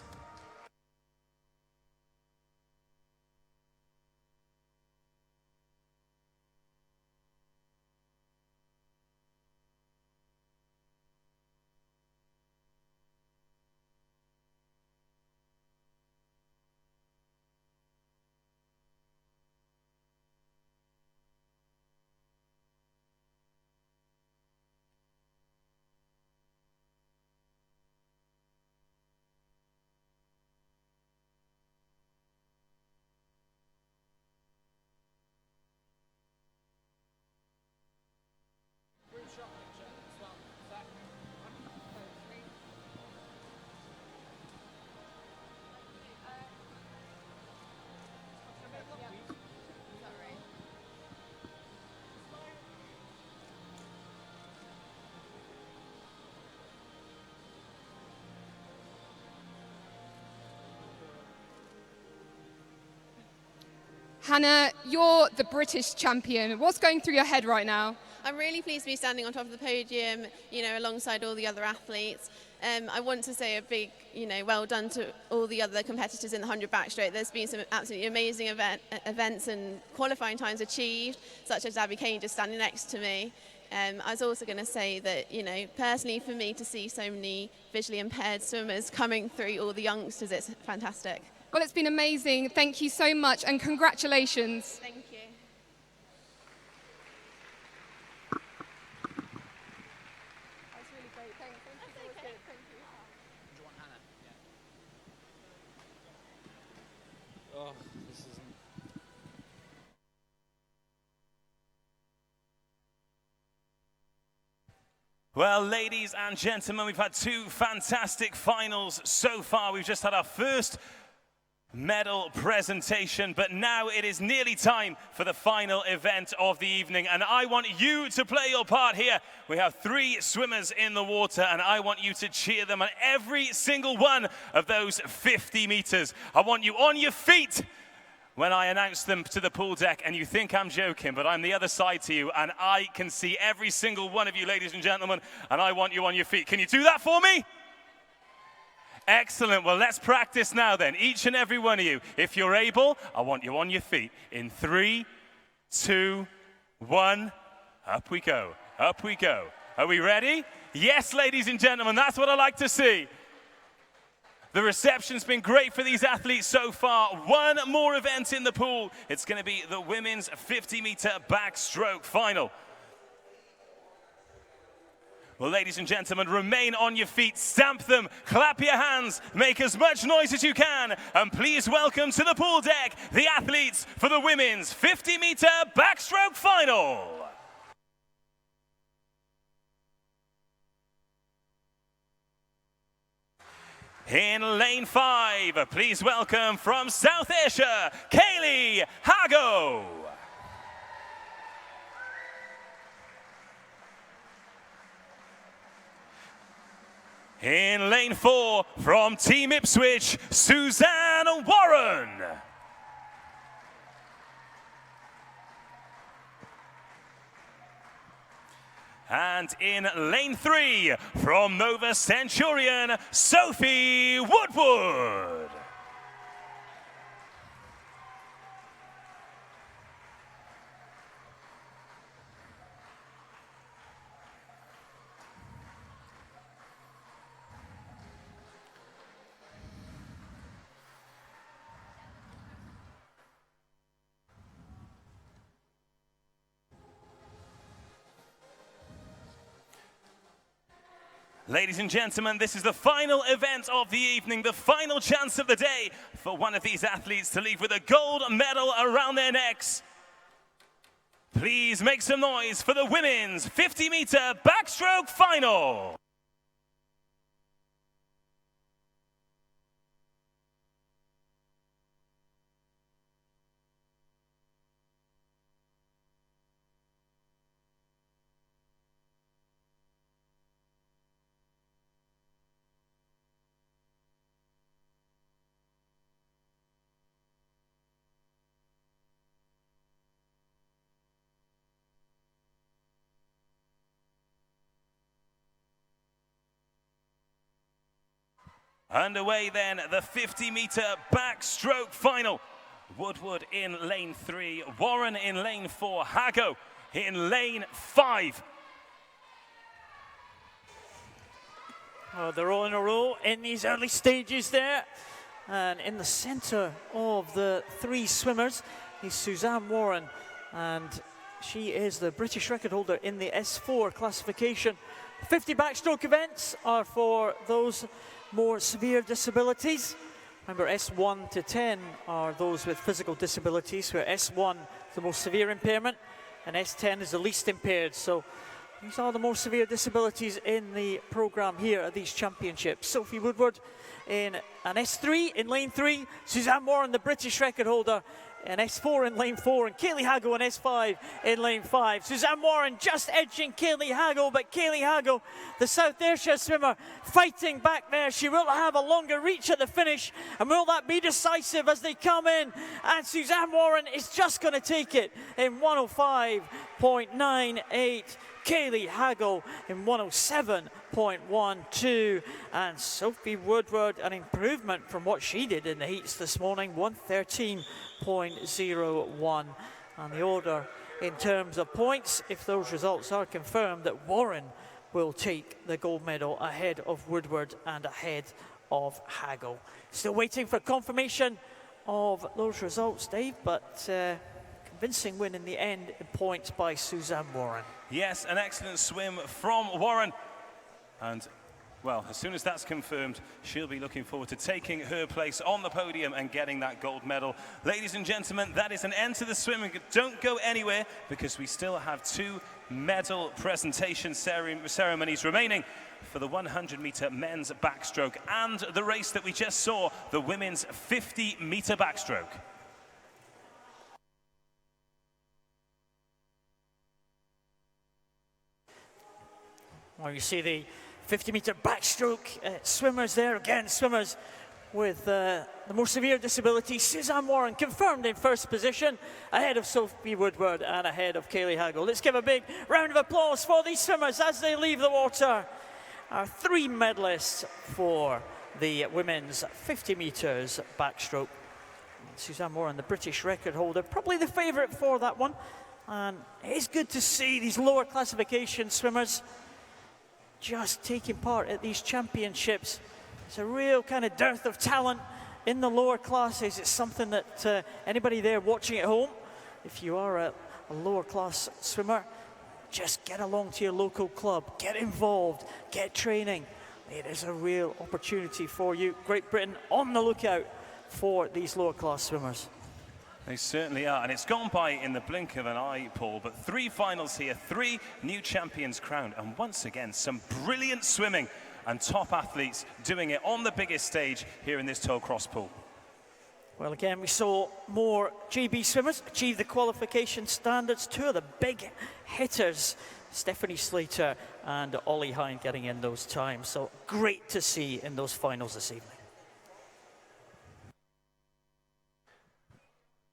[SPEAKER 4] Hannah, you're the British champion. What's going through your head right now?
[SPEAKER 8] I'm really pleased to be standing on top of the podium, you know, alongside all the other athletes. I want to say a big, you know, well done to all the other competitors in the 100 backstroke. There's been some absolutely amazing events and qualifying times achieved, such as Abby Kane just standing next to me. I was also going to say that, you know, personally for me to see so many visually impaired swimmers coming through, all the youngsters, it's fantastic.
[SPEAKER 4] Well, it's been amazing. Thank you so much and congratulations.
[SPEAKER 8] Thank you.
[SPEAKER 4] That's really great. Thank you. That was good. Thank you.
[SPEAKER 6] Do you want Hannah? Yeah. Oh, this isn't.
[SPEAKER 2] Well, ladies and gentlemen, we've had two fantastic finals so far. We've just had our first medal presentation, but now it is nearly time for the final event of the evening, and I want you to play your part here. We have 3 swimmers in the water, and I want you to cheer them on every single one of those 50 meters. I want you on your feet when I announce them to the pool deck, and you think I'm joking, but I'm the other side to you, and I can see every single one of you, ladies and gentlemen, and I want you on your feet. Can you do that for me? Excellent. Well, let's practice now then. Each and every one of you. If you're able, I want you on your feet. In 3, 2, 1. Up we go. Up we go. Are we ready? Yes, ladies and gentlemen, that's what I like to see. The reception's been great for these athletes so far. One more event in the pool. It's going to be the women's 50-meter backstroke final. Well, ladies and gentlemen, remain on your feet, stamp them, clap your hands, make as much noise as you can, and please welcome to the pool deck the athletes for the women's 50-meter backstroke final. In lane 5, please welcome from South Ayrshire, Kaylee Hago. In lane 4, from Team Ipswich, Suzanne Warren. And in lane 3, from Nova Centurion, Sophie Woodward. Ladies and gentlemen, this is the final event of the evening, the final chance of the day for one of these athletes to leave with a gold medal around their necks. Please make some noise for the women's 50-meter backstroke final. Underway then, the 50-meter backstroke final. Woodward in lane 3, Warren in lane 4, Hago in lane 5.
[SPEAKER 3] Oh, they're all in a row in these early stages there. And in the center of the 3 swimmers is Suzanne Warren. And she is the British record holder in the S4 classification. 50 backstroke events are for those more severe disabilities. Remember, S1 to 10 are those with physical disabilities, where S1 is the most severe impairment and S10 is the least impaired. So these are the more severe disabilities in the program here at these championships. Sophie Woodward in an S3 in lane 3, Suzanne Warren, the British record holder, in S4 in lane 4, and Kaylee Hago in S5 in lane 5. Suzanne Warren just edging Kaylee Hago, but Kaylee Hago, the South Ayrshire swimmer, fighting back there. She will have a longer reach at the finish, and will that be decisive as they come in? And Suzanne Warren is just going to take it in 105.98. Kaylee Hago in 107.12, and Sophie Woodward, an improvement from what she did in the heats this morning, 113.01. And the order in terms of points, if those results are confirmed, that Warren will take the gold medal ahead of Woodward and ahead of Hago. Still waiting for confirmation of those results, Dave, but convincing win in the end in points by Suzanne Warren.
[SPEAKER 2] Yes, an excellent swim from Warren. And, well, as soon as that's confirmed, she'll be looking forward to taking her place on the podium and getting that gold medal. Ladies and gentlemen, that is an end to the swimming. Don't go anywhere, because we still have 2 medal presentation ceremonies remaining for the 100-meter men's backstroke and the race that we just saw, the women's 50-meter backstroke.
[SPEAKER 3] Well, you see the 50-meter backstroke swimmers there. Again, swimmers with the more severe disability. Suzanne Warren confirmed in first position, ahead of Sophie Woodward and ahead of Kaylee Hago. Let's give a big round of applause for these swimmers as they leave the water. Our 3 medalists for the women's 50 meters backstroke. Suzanne Warren, the British record holder, probably the favourite for that one. And it is good to see these lower classification swimmers just taking part at these championships. It's a real kind of dearth of talent in the lower classes. It's something that anybody there watching at home, if you are a lower class swimmer, just get along to your local club, get involved, get training. It is a real opportunity for you. Great Britain on the lookout for these lower class swimmers.
[SPEAKER 2] They certainly are, and it's gone by in the blink of an eye, Paul, but 3 finals here, 3 new champions crowned, and once again, some brilliant swimming and top athletes doing it on the biggest stage here in this Toll Cross pool.
[SPEAKER 3] Well, again, we saw more GB swimmers achieve the qualification standards. 2 of the big hitters, Stephanie Slater and Ollie Hine, getting in those times. So great to see in those finals this evening.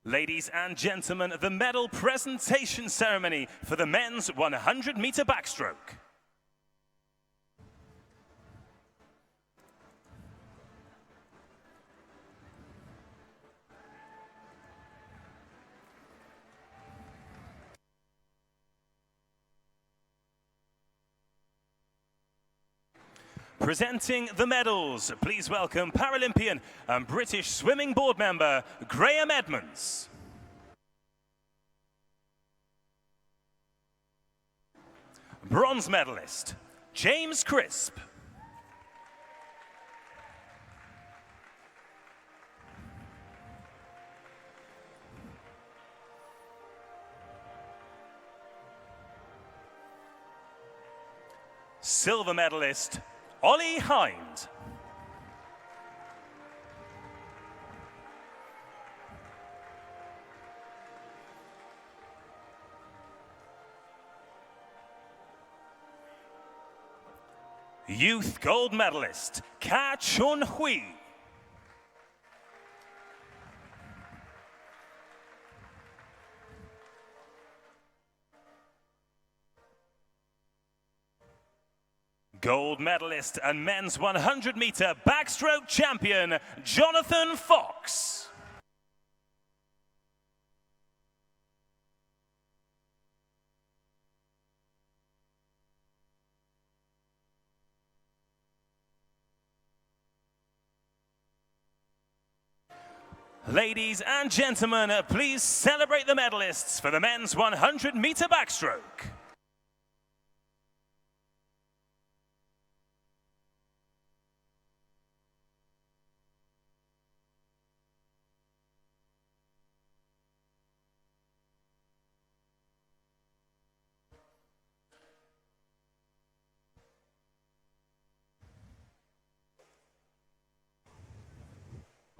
[SPEAKER 2] Ladies and gentlemen, the medal presentation ceremony for the men's 100-meter backstroke. Presenting the medals, please welcome Paralympian and British Swimming Board member, Graham Edmonds. Bronze medalist, James Crisp. silver medalist Ollie Hind. Youth gold medalist Ka Chun Hui. Gold medalist and men's 100-meter backstroke champion Jonathan Fox. Ladies and gentlemen, please celebrate the medalists for the men's 100-meter backstroke.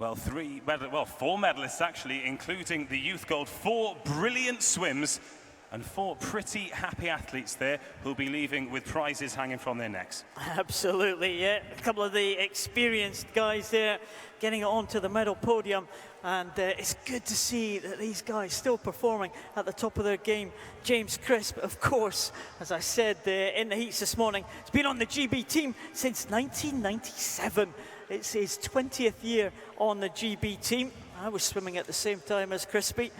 [SPEAKER 2] Well, four medalists actually, including the youth gold. 4 brilliant swims and 4 pretty happy athletes there who'll be leaving with prizes hanging from their necks.
[SPEAKER 3] Absolutely, yeah. A couple of the experienced guys there getting onto the medal podium. And it's good to see that these guys still performing at the top of their game. James Crisp, of course, as I said in the heats this morning, has been on the GB team since 1997. It's his 20th year on the GB team. I was swimming at the same time as Crispy.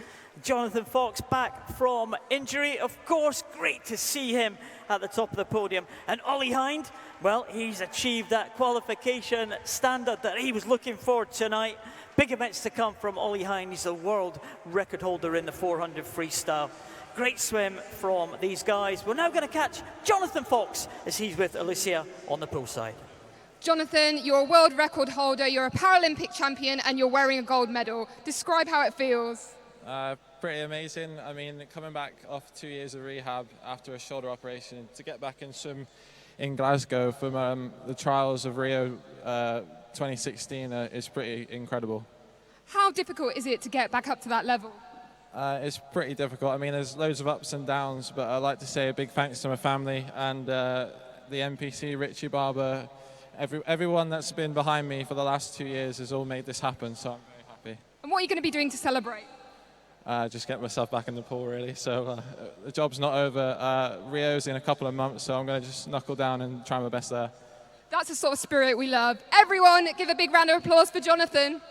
[SPEAKER 3] Jonathan Fox back from injury. Of course, great to see him at the top of the podium. And Ollie Hind, well, he's achieved that qualification standard that he was looking for tonight. Big events to come from Ollie Hind. He's the world record holder in the 400 freestyle. Great swim from these guys. We're now going to catch Jonathan Fox as he's with Alicia on the poolside.
[SPEAKER 4] Jonathan, you're a world record holder, you're a Paralympic champion, and you're wearing a gold medal. Describe how it feels.
[SPEAKER 11] Pretty amazing. I mean, coming back off 2 years of rehab after a shoulder operation, to get back and swim in Glasgow from the trials of Rio 2016 is pretty incredible.
[SPEAKER 4] How difficult is it to get back up to that level?
[SPEAKER 11] It's pretty difficult. I mean, there's loads of ups and downs, but I'd like to say a big thanks to my family and the NPC, Richie Barber. Everyone that's been behind me for the last 2 years has all made this happen, so I'm very happy.
[SPEAKER 4] And what are you going to be doing to celebrate?
[SPEAKER 11] Just get myself back in the pool, really. So the job's not over. Rio's in a couple of months, so I'm going to just knuckle down and try my best there.
[SPEAKER 4] That's the sort of spirit we love. Everyone, give a big round of applause for Jonathan.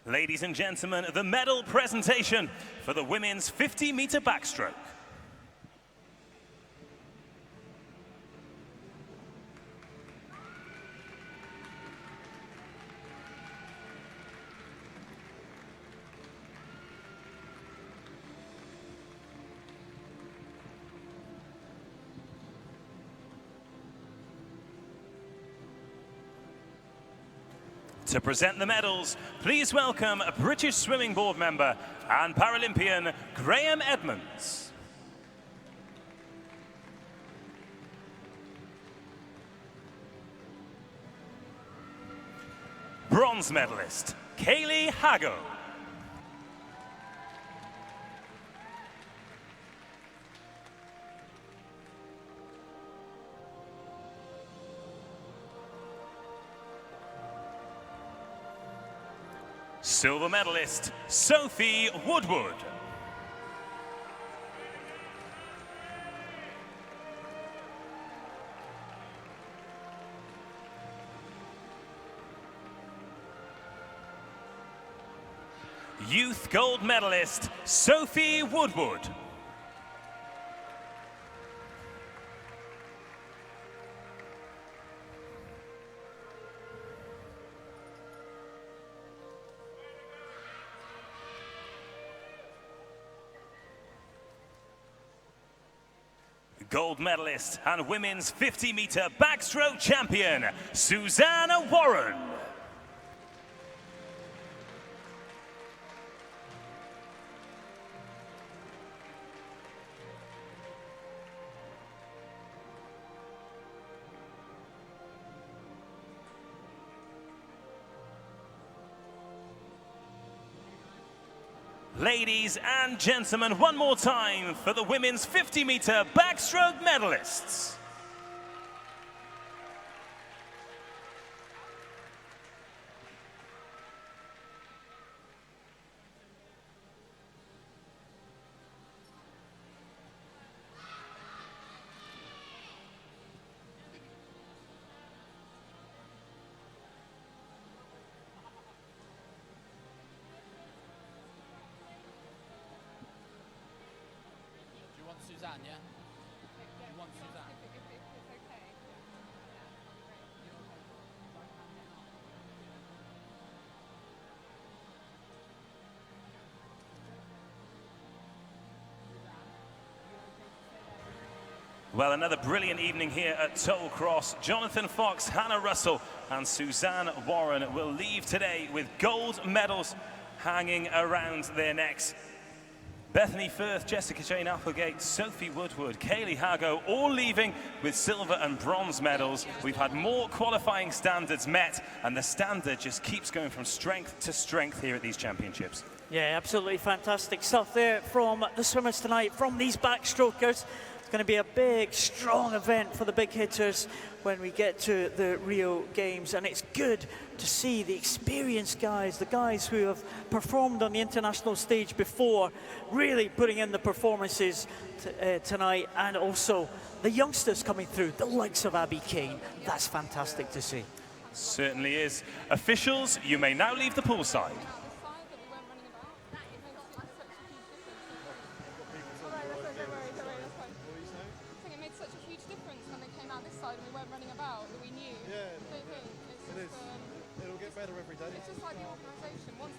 [SPEAKER 2] Ladies and gentlemen, the medal presentation for the women's 50-meter backstroke. To present the medals, please welcome a British Swimming Board member and Paralympian Graham Edmonds. Bronze medalist, Kaylee Hago. Silver medalist, Sophie Woodward. Youth gold medalist, Sophie Woodward. Gold medalist and women's 50-meter backstroke champion, Susanna Warren. Ladies and gentlemen, one more time for the women's 50-meter backstroke medalists.
[SPEAKER 6] Suzanne, yeah? You want Suzanne?
[SPEAKER 2] Well, another brilliant evening here at Toll Cross. Jonathan Fox, Hannah Russell and Suzanne Warren will leave today with gold medals hanging around their necks. Bethany Firth, Jessica Jane Applegate, Sophie Woodward, Kaylee Hago, all leaving with silver and bronze medals. We've had more qualifying standards met, and the standard just keeps going from strength to strength here at these championships.
[SPEAKER 3] Yeah, absolutely fantastic stuff there from the swimmers tonight, from these backstrokers. It's going to be a big, strong event for the big hitters when we get to the Rio Games, and it's good to see the experienced guys, the guys who have performed on the international stage before, really putting in the performances tonight, and also the youngsters coming through, the likes of Abby Kane. That's fantastic to see.
[SPEAKER 2] Certainly is. Officials, you may now leave the poolside.
[SPEAKER 12] Better every day.
[SPEAKER 4] It's just like the organisation. Once